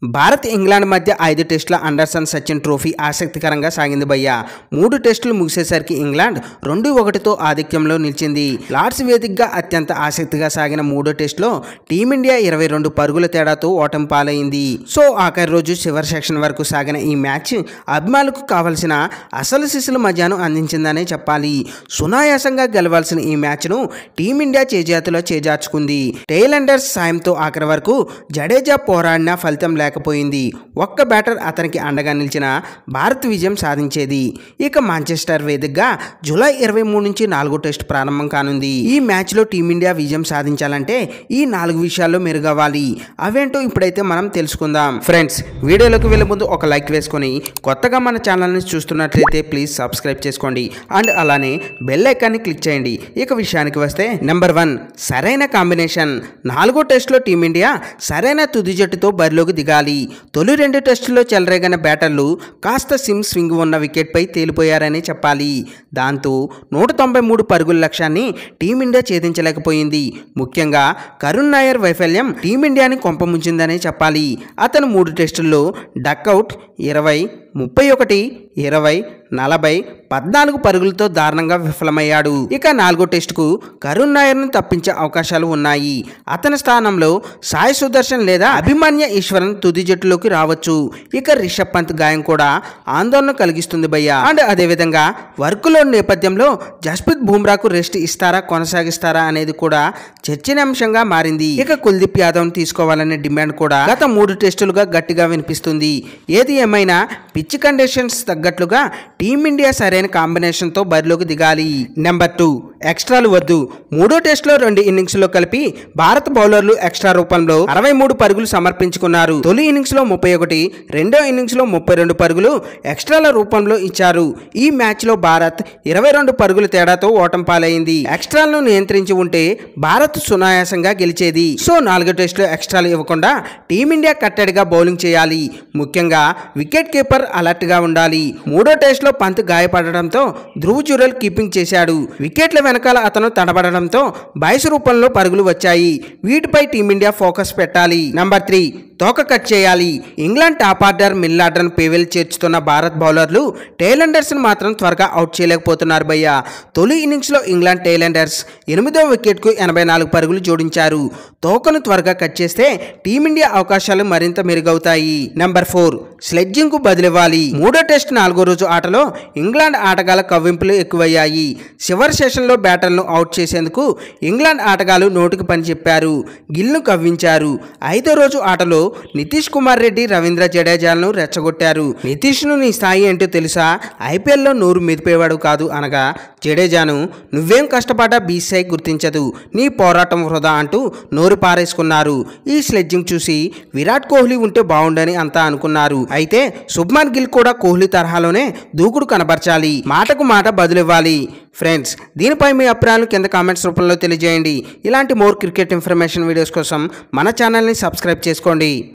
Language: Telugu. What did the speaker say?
భారత్ ఇంగ్లాండ్ మధ్య 5 టెస్టుల అండర్సన్ సచిన్ ట్రోఫీ ఆసక్తికరంగా సాగింది భయ్యా. 3 టెస్టులు ముగిసేసరికి ఇంగ్లాండ్ 2-1తో ఆధిక్యంలో నిలిచింది. లార్డ్స్ వేదికగా అత్యంత ఆసక్తిగా సాగిన 3వ టెస్టులో టీమిండియా 22 పరుగుల తేడాతో ఓటమి పాలైంది. సో ఆఖరి రోజు చివరి సెక్షన్ వరకు సాగిన ఈ మ్యాచ్ అభిమానులకు కావలసిన అసలు సిసులు మజాను అందించిందనే చెప్పాలి. సునాయాసంగా గెలవాల్సిన ఈ మ్యాచ్ను టీమిండియా చేజాతిలో చేజార్చుకుంది. టెయిలెండర్స్ సాయంతో ఆఖరి వరకు జడేజా పోరాడినా ఫలితం లేకపోయింది. ఒక్క బ్యాటర్ అతనికి అండగా నిలిచిన భారత్ విజయం సాధించేది. ఇక మాంచెస్టర్ వేదికగా జూలై 23 నుంచి 4వ టెస్ట్ ప్రారంభం కానుంది. ఈ మ్యాచ్లో టీమిండియా విజయం సాధించాలంటే ఈ 4 విషయాల్లో మెరుగవ్వాలి. అవేంటో ఇప్పుడైతే మనం తెలుసుకుందాం. ఫ్రెండ్స్, వీడియోలోకి వెళ్ళే ముందు ఒక లైక్ వేసుకొని కొత్తగా మన ఛానల్ని చూస్తున్నట్లయితే ప్లీజ్ సబ్స్క్రైబ్ చేసుకోండి అండ్ అలానే బెల్ ఐకాన్ని క్లిక్ చేయండి. ఇక విషయానికి వస్తే నెంబర్ 1 సరైన కాంబినేషన్. 4వ టెస్టులో టీమిండియా సరైన తుది జట్టుతో బరిలోకి దిగాలి. తొలి 2 టెస్టుల్లో చెలరేగిన బ్యాటర్లు కాస్త స్వింగ్ ఉన్న వికెట్పై తేలిపోయారని చెప్పాలి. దాంతో 193 పరుగుల లక్ష్యాన్ని టీమిండియా ఛేదించలేకపోయింది. ముఖ్యంగా కరుణ్ నాయర్ వైఫల్యం టీమిండియాని కొంపముంచిందనే చెప్పాలి. అతను 3 టెస్టుల్లో డక్అవుట్ 20, 31, 20, 40, 14 పరుగులతో దారుణంగా విఫలమయ్యాడు. ఇక 4వ టెస్టుకు కరుణ్ నాయర్ను తప్పించే అవకాశాలు ఉన్నాయి. అతని స్థానంలో సాయి సుదర్శన్ లేదా అభిమన్య ఈశ్వరన్ తుది జట్టులోకి రావచ్చు. ఇక రిషబ్ పంత్ గాయం కూడా ఆందోళన కలిగిస్తుంది భయ్య. అండ్ అదేవిధంగా వర్క్లో నేపథ్యంలో జస్ప్రీత్ బుమ్రాకు రెస్ట్ ఇస్తారా కొనసాగిస్తారా అనేది కూడా చర్చనీయాంశంగా మారింది. ఇక కుల్దీప్ యాదవ్ను తీసుకోవాలనే డిమాండ్ కూడా గత 3 టెస్టులుగా గట్టిగా వినిపిస్తుంది. ఏది ఏమైనా పిచ్ కండిషన్స్ తగ్గట్లుగా టీమిండియా సరైన కాంబినేషన్తో బరిలోకి దిగాలి. నెంబర్ 2 ఎక్స్ట్రాలు వద్దు. 3వ టెస్టులో 2 ఇన్నింగ్స్లో కలిపి భారత బౌలర్లు ఎక్స్ట్రా రూపంలో 63 పరుగులు సమర్పించుకున్నారు. తొలి ఇన్నింగ్స్లో 31, రెండో ఇన్నింగ్స్లో 32 పరుగులు ఎక్స్ట్రాల రూపంలో ఇచ్చారు. ఈ మ్యాచ్లో భారత్ 22 పరుగుల తేడాతో ఓటమి పాలైంది. ఎక్స్ట్రాలను నియంత్రించి ఉంటే భారత్ సునాయాసంగా గెలిచేది. సో 4వ టెస్టులో ఎక్స్ట్రాలు ఇవ్వకుండా టీమిండియా కట్టడిగా బౌలింగ్ చేయాలి. ముఖ్యంగా వికెట్ కీపర్ అలర్ట్ గా ఉండాలి. 3వ టెస్టులో పంత్ గాయపడడంతో ధ్రువ్ జురెల్ కీపింగ్ చేశాడు. వికెట్ల వెనకాల అతను తడబడడంతో బైస్ రూపంలో పరుగులు వచ్చాయి. వీటిపై టీమిండియా ఫోకస్ పెట్టాలి. నెంబర్ 3 తోక కట్ చేయాలి. ఇంగ్లాండ్ టాప్ ఆర్డర్ మిల్లార్డన్ పేవెల్ చేర్చుతున్న భారత్ బౌలర్లు టెయిలెండర్స్ మాత్రం త్వరగా అవుట్ చేయలేకపోతున్నారు భయ్య. తొలి ఇన్నింగ్స్లో ఇంగ్లాండ్ టెయిలెండర్స్ 8వ వికెట్కు 84 పరుగులు జోడించారు. తోకను త్వరగా కట్ చేస్తే టీమిండియా అవకాశాలు మరింత మెరుగవుతాయి. నెంబర్ 4 స్లెడ్జింగ్ కు బదిలివ్వాలి. 3వ టెస్ట్ 4వ రోజు ఆటలో ఇంగ్లాండ్ ఆటగాళ్ల కవ్వింపులు ఎక్కువయ్యాయి. చివరి సెషన్లో బ్యాటర్లను అవుట్ చేసేందుకు ఇంగ్లాండ్ ఆటగాళ్లు నోటికి పని చెప్పారు. గిల్ను కవ్వించారు. 5వ రోజు ఆటలో నితీష్ కుమార్ రెడ్డి, రవీంద్ర జడేజాలను రెచ్చగొట్టారు. నితీష్ను నీ స్థాయి ఏంటో తెలుసా, ఐపీఎల్లో నోరు మెదిపేవాడు కాదు అనగా జడేజాను నువ్వేం కష్టపడ్డా బీసీఐ గుర్తించదు, నీ పోరాటం వృధా అంటూ నోరు పారేసుకున్నారు. ఈ స్లెడ్జింగ్ చూసి విరాట్ కోహ్లీ ఉంటే బాగుండని అంతా అనుకున్నారు. అయితే శుభ్మన్ గిల్ కూడా కోహ్లీ తరహాలోనే దూకుడు కనబర్చాలి. మాటకు మాట బదులివ్వాలి. ఫ్రెండ్స్, దీనిపై మీ అభిప్రాయాలు కింద కామెంట్స్ రూపంలో తెలియజేయండి. ఇలాంటి మోర్ క్రికెట్ ఇన్ఫర్మేషన్ వీడియోస్ కోసం మన ఛానల్ని సబ్స్క్రైబ్ చేసుకోండి.